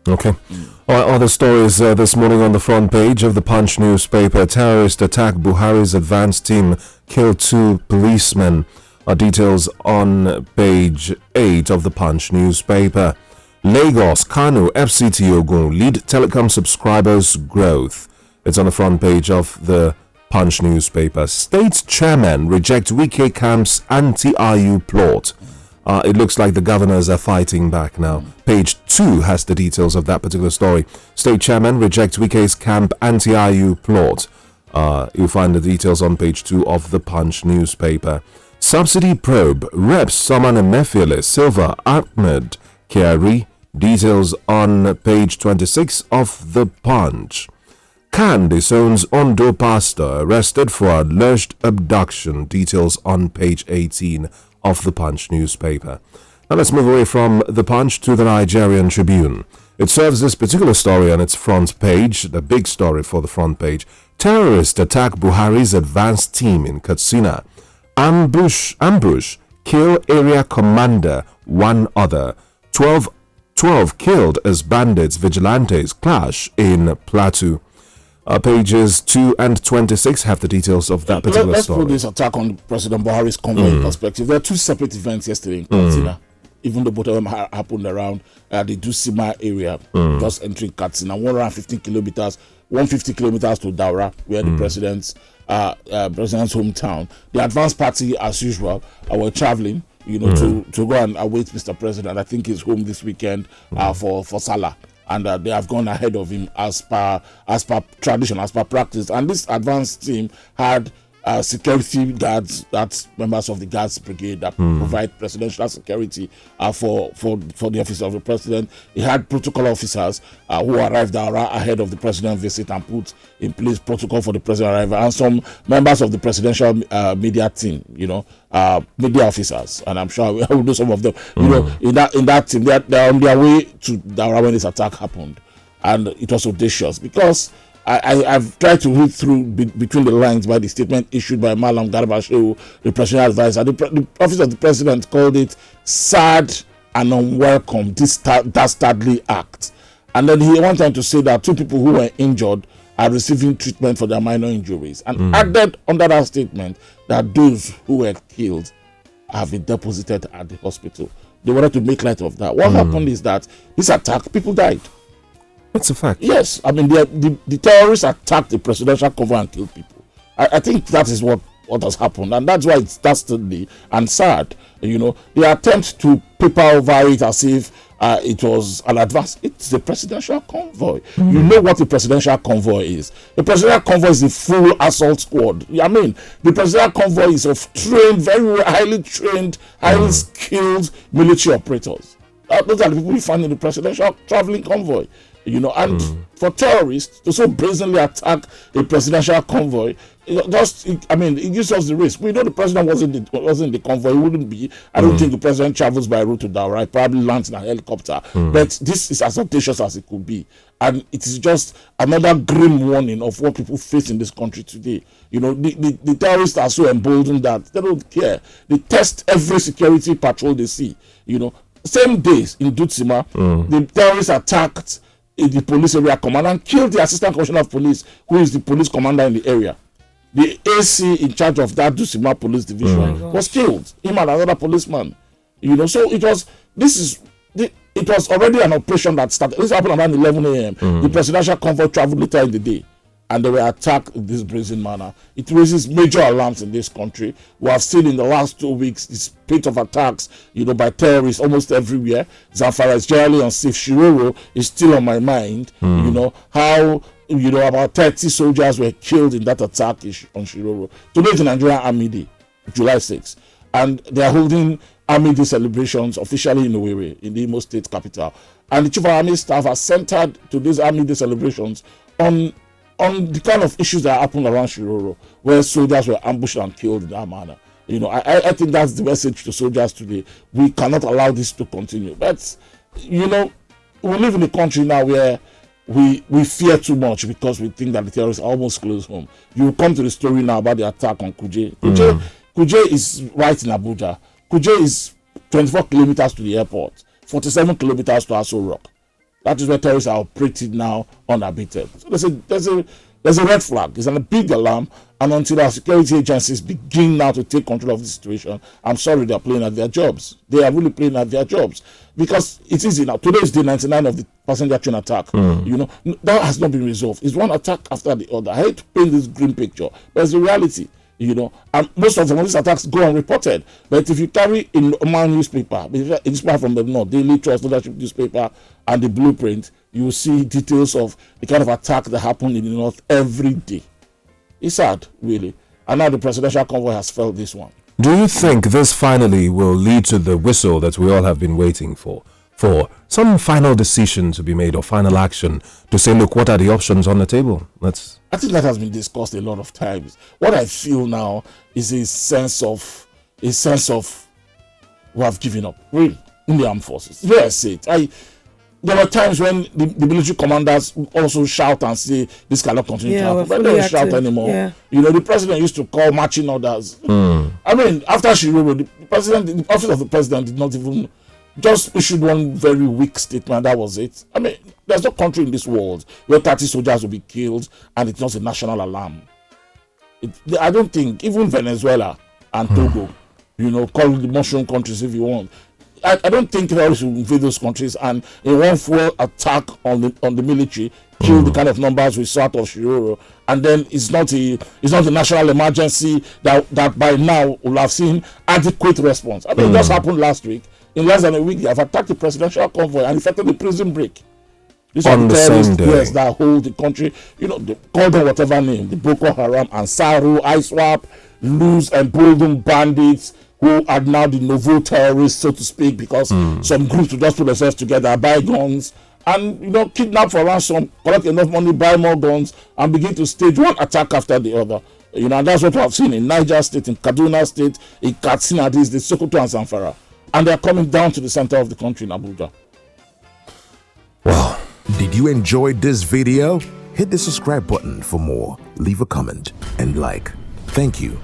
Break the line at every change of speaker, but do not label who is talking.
Okay. All right, other stories this morning on the front page of the Punch newspaper. Terrorist attack Buhari's advance team, killed 2 policemen. Details on page 8 of the Punch newspaper. Lagos, Kano, FCT Ogun lead telecom subscribers growth. It's on the front page of the Punch newspaper. State chairman reject Wike camp's anti-IU plot. It looks like the governors are fighting back now. Page 2 has the details of that particular story. State chairman rejects Wike's camp anti-IU plot. You'll find the details on page 2 of the Punch newspaper. Subsidy probe. Reps Saman Emefiele, Silva, Ahmed, Kyari. Details on page 26 of the Punch. Khan disowns Ondo pastor arrested for alleged abduction. Details on page 18 of the Punch newspaper. Now let's move away from the Punch to the Nigerian Tribune. It serves this particular story on its front page, the big story for the front page. Terrorists attack Buhari's advance team in Katsina. Ambush, kill area commander, 1 other. 12 killed as bandits vigilantes clash in Plateau. Pages 2 and 26 have the details of that particular story.
Let's put this attack on President Buhari's convoy in perspective. There are 2 separate events yesterday in Katsina. Even though both of them happened around the Dusima area, just entering Katsina, 150 kilometers to Daura, where the president's hometown. The advanced party, as usual, were traveling, to go and await Mr. President. I think he's home this weekend for Salah. And they have gone ahead of him as per tradition, as per practice. And this advanced team had security guards, that's members of the Guards Brigade that provide presidential security for the office of the president. He had protocol officers who arrived ahead of the president's visit and put in place protocol for the president arrival, and some members of the presidential media team, media officers, and I'm sure I will know some of them. In that team, they're on their way to Daura when this attack happened, and it was audacious because I've tried to read through between the lines by the statement issued by Malam Garba Shehu, the presidential advisor. The office of the president called it sad and unwelcome, this dastardly act. And then he wanted to say that 2 people who were injured are receiving treatment for their minor injuries, and added under that statement that those who were killed have been deposited at the hospital. They wanted to make light of that. What happened is that this attack, people died.
That's a fact.
Yes, I mean the terrorists attacked the presidential convoy and killed people. I think that is what has happened, and that's why it's dastardly and sad. The attempt to paper over it as if it was an advance. It's the presidential convoy. You know what the presidential convoy is. The presidential convoy is the full assault squad. I mean, the presidential convoy is of very highly trained, highly skilled military operators. Those are the people you find in the presidential traveling convoy. And for terrorists to so brazenly attack a presidential convoy, it gives us the risk. We know the president wasn't the convoy. He wouldn't be. I don't think the president travels by road to Daura. He probably lands in a helicopter. But this is as audacious as it could be. And it is just another grim warning of what people face in this country today. The terrorists are so emboldened that they don't care. They test every security patrol they see. Same days in Dutsima, the terrorists attacked the police area commander and killed the assistant commissioner of police, who is the police commander in the area. The AC in charge of that Dusima police division was killed. Him and another policeman. So it was already an operation that started. This happened around 11 a.m. The presidential convoy traveled later in the day, and they were attacked in this brazen manner. It raises major alarms in this country. We have seen in the last 2 weeks the spate of attacks, by terrorists almost everywhere. Zamfara's Jali and Sif Shiroro is still on my mind. How about 30 soldiers were killed in that attack on Shiroro. Today is the Nigerian Army Day, July 6th, and they are holding Army Day celebrations officially in Owerri, in the Imo State capital. And the Chief of Army Staff has centered to these Army Day celebrations on the kind of issues that happened around Shiroro, where soldiers were ambushed and killed in that manner. I think that's the message to soldiers today. We cannot allow this to continue. But, we live in a country now where we fear too much because we think that the terrorists are almost close home. You will come to the story now about the attack on Kuje. Kuje is right in Abuja. Kuje is 24 kilometers to the airport, 47 kilometers to Aso Rock. That is where terrorists are operating now unabated. So there's a red flag. It's a big alarm. And until our security agencies begin now to take control of the situation, I'm sorry, they're playing at their jobs. They are really playing at their jobs. Because it's easy now. Today is day 99 of the passenger train attack. You know, that has not been resolved. It's one attack after the other. I hate to paint this grim picture, but it's the reality. You know, and most of them, these attacks go unreported. But if you carry a normal newspaper, a newspaper from the North, Daily Trust, Leadership newspaper, and the Blueprint, you will see details of the kind of attack that happened in the North every day. It's sad, really. And now the presidential convoy has felt this one.
Do you think this finally will lead to the whistle that we all have been waiting for some final decision to be made or final action to say, look, what are the options on the table?
I think that has been discussed a lot of times. What I feel now is a sense of we have given up, really, in the armed forces. The way I say it, there were times when the military commanders also shout and say this cannot continue to happen, but they don't shout anymore. Yeah. You know, the president used to call marching orders. I mean, after 𝐼𝐍𝐲, the office of the president did not even just issued one very weak statement. That was it. I mean, there's no country in this world where 30 soldiers will be killed and it's not a national alarm. I don't think even Venezuela and Togo, you know, call the mushroom countries if you want. I don't think terrorists will invade those countries and in one full attack on the military kill the kind of numbers we saw out of 𝐼𝐍𝐲, and then it's not a national emergency that by now will have seen adequate response. I mean, it just happened last week. In less than a week, they have attacked the presidential convoy and effected the prison break. These are the terrorists, yes, that hold the country. You know, they call them whatever name, the Boko Haram, Ansaru, ISWAP, loose and emboldened bandits who are now the novel terrorists, so to speak, because some groups will just put themselves together, buy guns, and, you know, kidnap for ransom, collect enough money, buy more guns, and begin to stage one attack after the other. You know, and that's what we have seen in Niger State, in Kaduna State, in Katsina, the Sokoto and Zamfara. And they're coming down to the center of the country in Abuja.
Wow.
Did you enjoy this video? Hit the subscribe button for more, leave a comment, and like. Thank you.